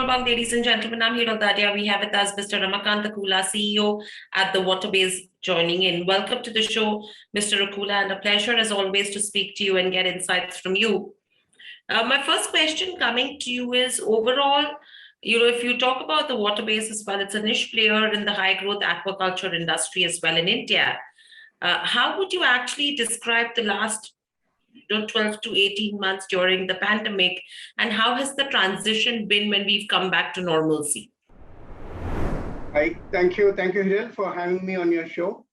Prabang, ladies and gentlemen. I'm Hiro Dadia. We have with us Mr. Ramakanth Akula, CEO at the Waterbase, joining in. Welcome to the show, Mr. Akula, and a pleasure as always to speak to you and get insights from you. My first question coming to you is overall, if you talk about the Waterbase as well, it's a niche player in the high growth aquaculture industry as well in India. How would you actually describe the last 12 to 18 months during the pandemic, and how has the transition been when we've come back to normalcy? Thank you, Hiral, for having me on your show.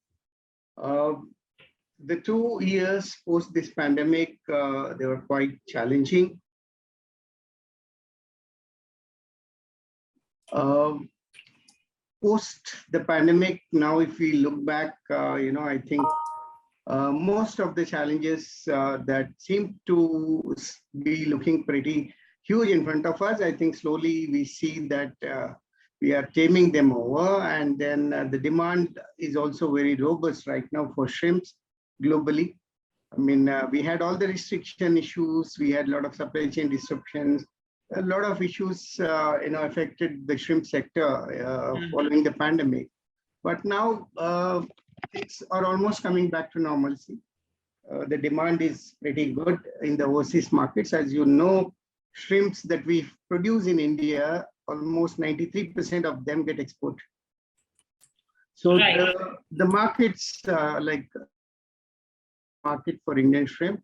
The 2 years post this pandemic, they were quite challenging. Post the pandemic, now if we look back, I think most of the challenges that seem to be looking pretty huge in front of us, I think slowly we see that we are taming them over, and then the demand is also very robust right now for shrimps globally. I mean, we had all the restriction issues, we had a lot of supply chain disruptions, a lot of issues, affected the shrimp sector following the pandemic. But now things are almost coming back to normalcy. The demand is pretty good in the overseas markets. As you know, shrimps that we produce in India, almost 93% of them get exported. So right. the markets like market for Indian shrimp,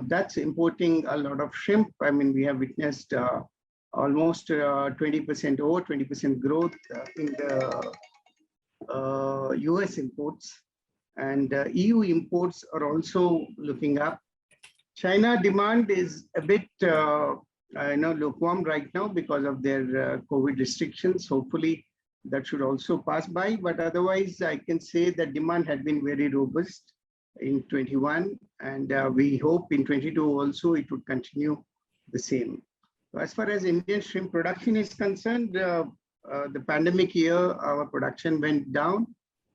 that's importing a lot of shrimp. I mean, we have witnessed almost 20% over 20% growth in the US imports, and EU imports are also looking up. China demand is a bit lukewarm right now because of their COVID restrictions. Hopefully that should also pass by, but otherwise I can say that demand had been very robust in 21, and we hope in 22 also it would continue the same. As far as Indian shrimp production is concerned, the pandemic year, our production went down,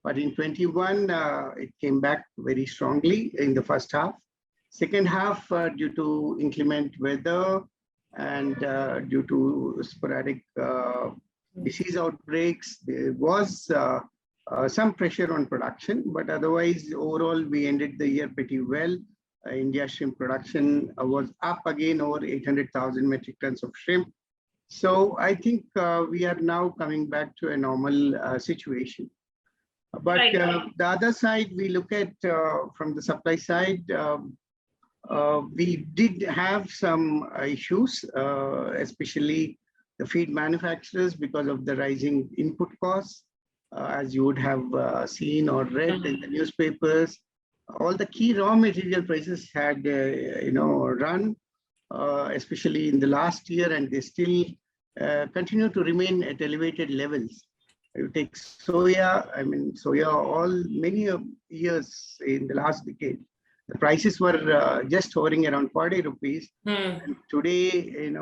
but in 21, it came back very strongly in the first half. Second half, due to inclement weather and due to sporadic disease outbreaks, there was some pressure on production, but otherwise, overall, we ended the year pretty well. India shrimp production was up again over 800,000 metric tons of shrimp. So I think we are now coming back to a normal situation. But right. The other side, we look at from the supply side, we did have some issues, especially the feed manufacturers because of the rising input costs. As you would have seen or read in the newspapers, all the key raw material prices had, run, especially in the last year, and they still continue to remain at elevated levels. You take soya, many years in the last decade, the prices were just hovering around 40 rupees. And today,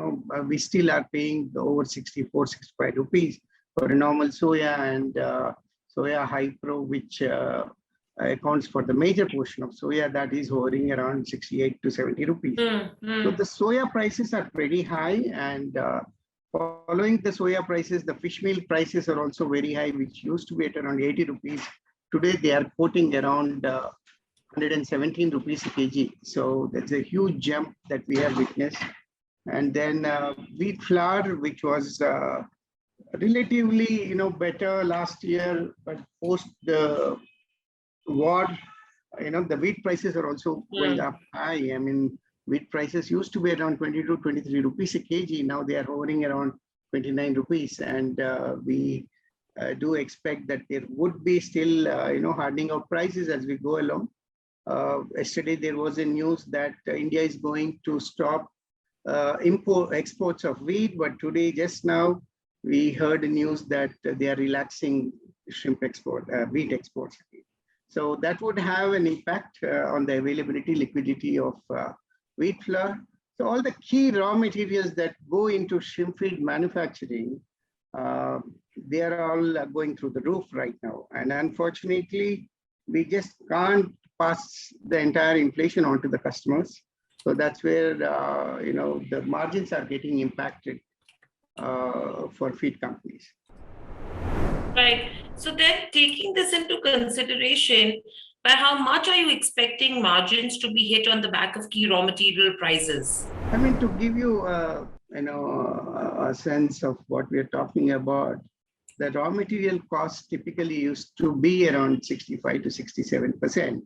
we still are paying over 64, 65 rupees for a normal soya, and soya high pro, which accounts for the major portion of soya, that is hovering around 68 to 70 rupees. So the soya prices are pretty high, and following the soya prices, the fish meal prices are also very high, which used to be at around 80 rupees. Today, they are quoting around 117 rupees a kg. So that's a huge jump that we have witnessed. And then wheat flour, which was relatively, better last year, but post the war, the wheat prices are also going up high. I mean, wheat prices used to be around 22, 23 rupees a kg. Now they are hovering around 29 rupees. And we do expect that there would be still, hardening of prices as we go along. Yesterday, there was a news that India is going to stop exports of wheat. But today, just now, we heard the news that they are relaxing shrimp export, wheat exports. So that would have an impact on the availability, liquidity of wheat flour. So all the key raw materials that go into shrimp feed manufacturing, they are all going through the roof right now. And unfortunately, we just can't pass the entire inflation on to the customers. So that's where, the margins are getting impacted. for feed companies. Right. So then taking this into consideration, by how much are you expecting margins to be hit on the back of key raw material prices? I mean, to give you, a sense of what we are talking about, the raw material costs typically used to be around 65 to 67%.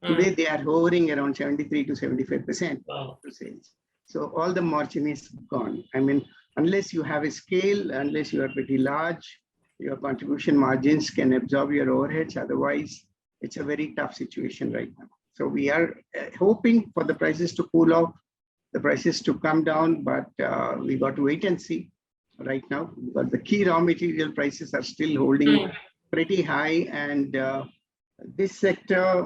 Today, they are hovering around 73 to 75% Wow. to sales. So all the margin is gone. I mean, unless you have a scale, unless you are pretty large, your contribution margins can absorb your overheads. Otherwise, it's a very tough situation right now. So we are hoping for the prices to cool off, the prices to come down, but we got to wait and see right now, because the key raw material prices are still holding pretty high, and this sector,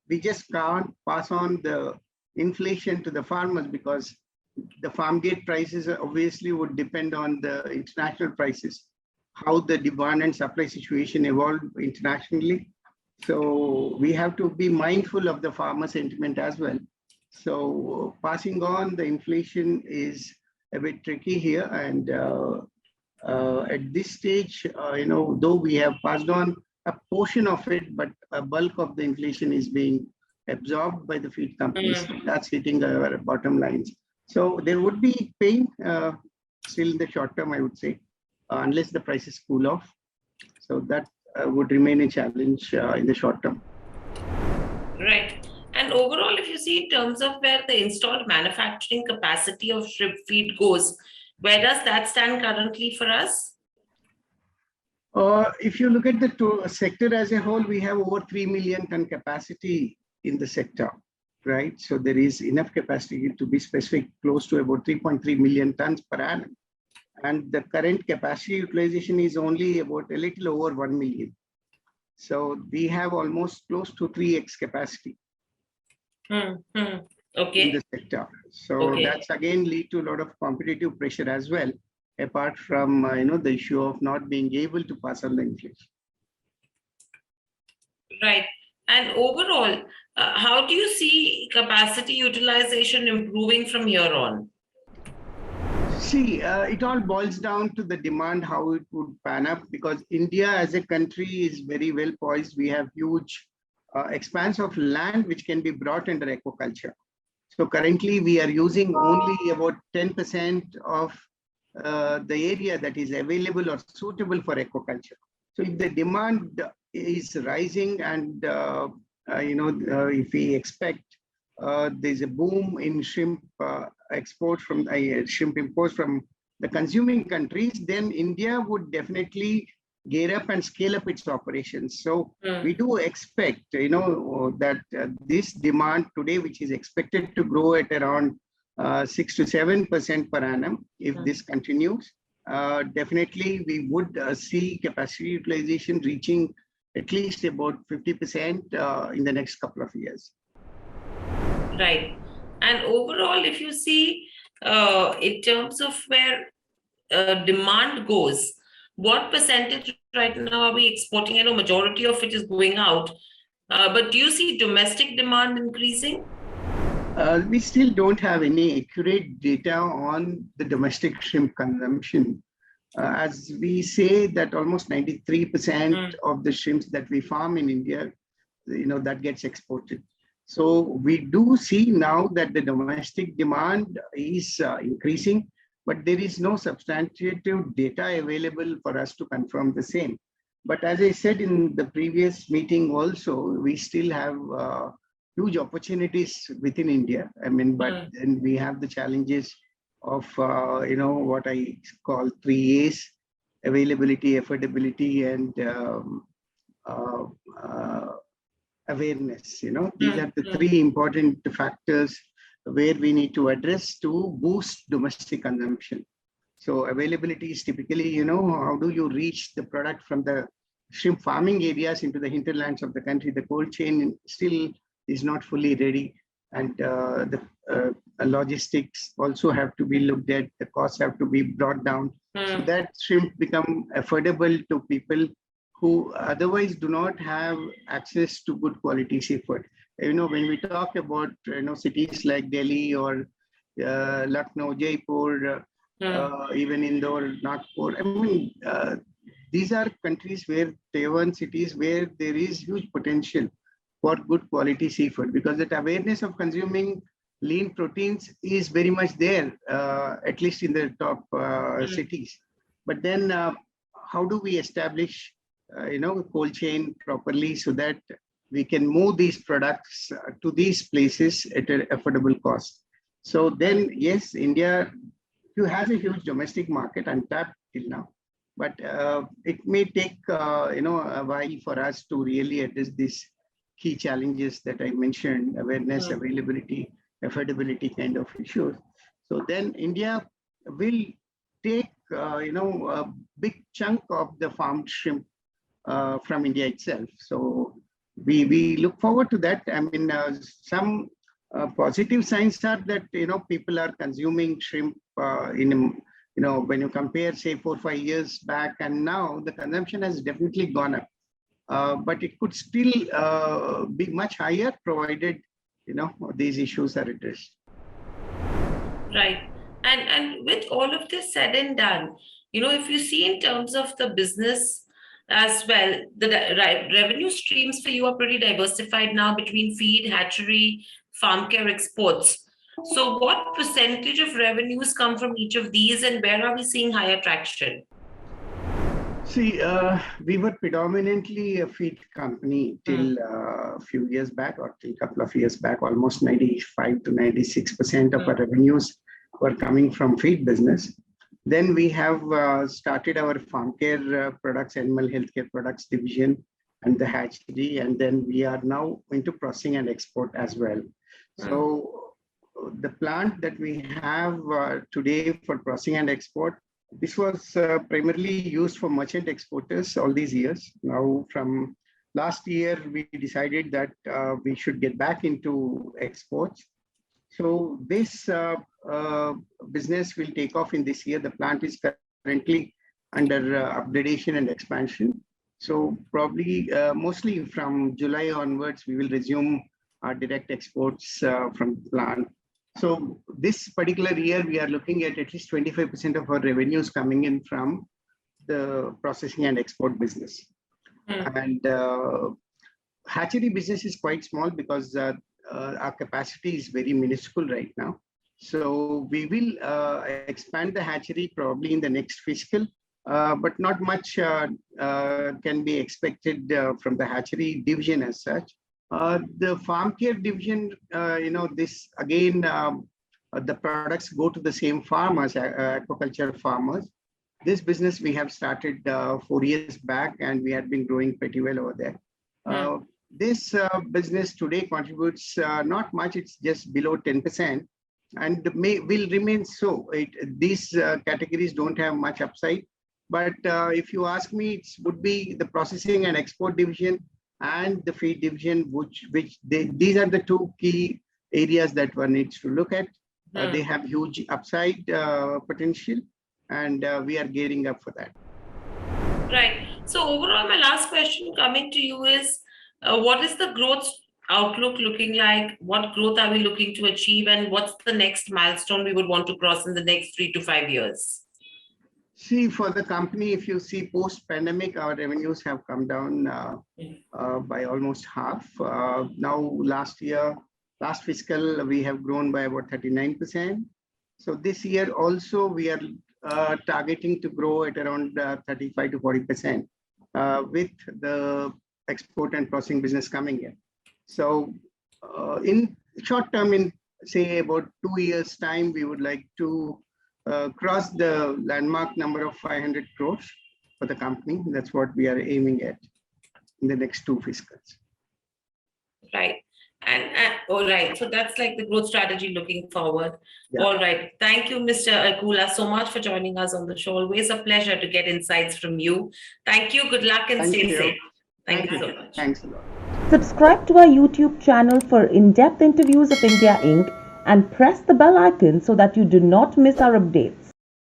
we just can't pass on the inflation to the farmers, because the farm gate prices obviously would depend on the international prices, how the demand and supply situation evolve internationally. So we have to be mindful of the farmer sentiment as well. So passing on the inflation is a bit tricky here, and at this stage, though we have passed on a portion of it, but a bulk of the inflation is being absorbed by the feed companies. That's hitting our bottom lines. So there would be pain still in the short term, I would say, unless the prices cool off. So that would remain a challenge in the short term. Right. And overall, if you see in terms of where the installed manufacturing capacity of shrimp feed goes, where does that stand currently for us? If you look at the sector as a whole, we have over 3 million ton capacity in the sector, right? So there is enough capacity, to be specific, close to about 3.3 million tons per annum. And the current capacity utilization is only about a little over 1 million. So we have almost close to 3x capacity in the sector. So that's again lead to a lot of competitive pressure as well, apart from the issue of not being able to pass on the inflation. Right. And overall, how do you see capacity utilization improving from here on? See, it all boils down to the demand, how it would pan up, because India as a country is very well poised. We have huge expanse of land which can be brought under aquaculture. So currently we are using only about 10% of the area that is available or suitable for aquaculture. So if the demand is rising, and if we expect there's a boom in shrimp exports from shrimp imports from the consuming countries, then India would definitely gear up and scale up its operations. So we do expect, that this demand today, which is expected to grow at around 6 to 7% per annum, if this continues, definitely we would see capacity utilization reaching at least about 50% in the next couple of years. Right. And overall, if you see in terms of where demand goes, what percentage right now are we exporting? I know majority of it is going out, but do you see domestic demand increasing? We still don't have any accurate data on the domestic shrimp consumption. As we say that almost 93% of the shrimps that we farm in India, that gets exported. So we do see now that the domestic demand is increasing, but there is no substantive data available for us to confirm the same. But as I said in the previous meeting also, we still have huge opportunities within India. I mean, but then we have the challenges of, what I call 3 A's: availability, affordability, and awareness. These are the 3 important factors where we need to address to boost domestic consumption. So availability is typically, how do you reach the product from the shrimp farming areas into the hinterlands of the country? The cold chain still is not fully ready, and the logistics also have to be looked at. The costs have to be brought down so that shrimp become affordable to people who otherwise do not have access to good quality seafood. When we talk about cities like Delhi or Lucknow, Jaipur, even Indore, Nagpur. I mean, these are countries where Taiwan cities where there is huge potential for good quality seafood, because that awareness of consuming lean proteins is very much there, at least in the top cities. But then how do we establish, cold chain properly so that we can move these products to these places at an affordable cost? So then, yes, India has a huge domestic market untapped till now, but it may take a while for us to really address these key challenges that I mentioned: awareness, availability, affordability kind of issues. So then India will take a big chunk of the farmed shrimp from India itself. So we look forward to that. I mean, some positive signs are that people are consuming shrimp when you compare, say, 4 or 5 years back and now, the consumption has definitely gone up. But it could still be much higher, provided these issues are addressed. Right. And with all of this said and done, if you see in terms of the business as well, the revenue streams for you are pretty diversified now between feed, hatchery, farm care, exports. So what percentage of revenues come from each of these, and where are we seeing higher traction? See, we were predominantly a feed company till a few years back, or till a couple of years back. Almost 95 to 96% of our revenues were coming from feed business. Then we have started our farm care products, animal healthcare products division, and the hatchery, and then we are now into processing and export as well. So the plant that we have today for processing and export, this was primarily used for merchant exporters all these years. Now, from last year, we decided that we should get back into exports. So this business will take off in this year. The plant is currently under upgradation and expansion. So probably mostly from July onwards, we will resume our direct exports from the plant. So this particular year, we are looking at least 25% of our revenues coming in from the processing and export business. And hatchery business is quite small because our capacity is very minuscule right now. So we will expand the hatchery probably in the next fiscal, but not much can be expected from the hatchery division as such. The farm care division, this again, the products go to the same farmers, aquaculture farmers. This business we have started 4 years back, and we had been growing pretty well over there. This business today contributes not much, it's just below 10%, and will remain so. These categories don't have much upside. But if you ask me, it would be the processing and export division and the feed division, these are the two key areas that one needs to look at. They have huge upside potential, and we are gearing up for that. Right. So overall, my last question coming to you is, what is the growth outlook looking like? What growth are we looking to achieve? And what's the next milestone we would want to cross in the next 3 to 5 years? See, for the company, if you see post-pandemic, our revenues have come down by almost half. Now, last fiscal, we have grown by about 39%. So this year also, we are targeting to grow at around 35 to 40% with the export and processing business coming in. So in short term, in say about 2 years' time, we would like to cross the landmark number of 500 crores for the company. That's what we are aiming at in the next 2 fiscals. Right. And all right. So that's like the growth strategy looking forward. Yeah. All right. Thank you, Mr. Akula, so much for joining us on the show. Always a pleasure to get insights from you. Thank you. Good luck and stay safe. Thank you so much. Thanks a lot. Subscribe to our YouTube channel for in-depth interviews of India Inc. and press the bell icon so that you do not miss our updates.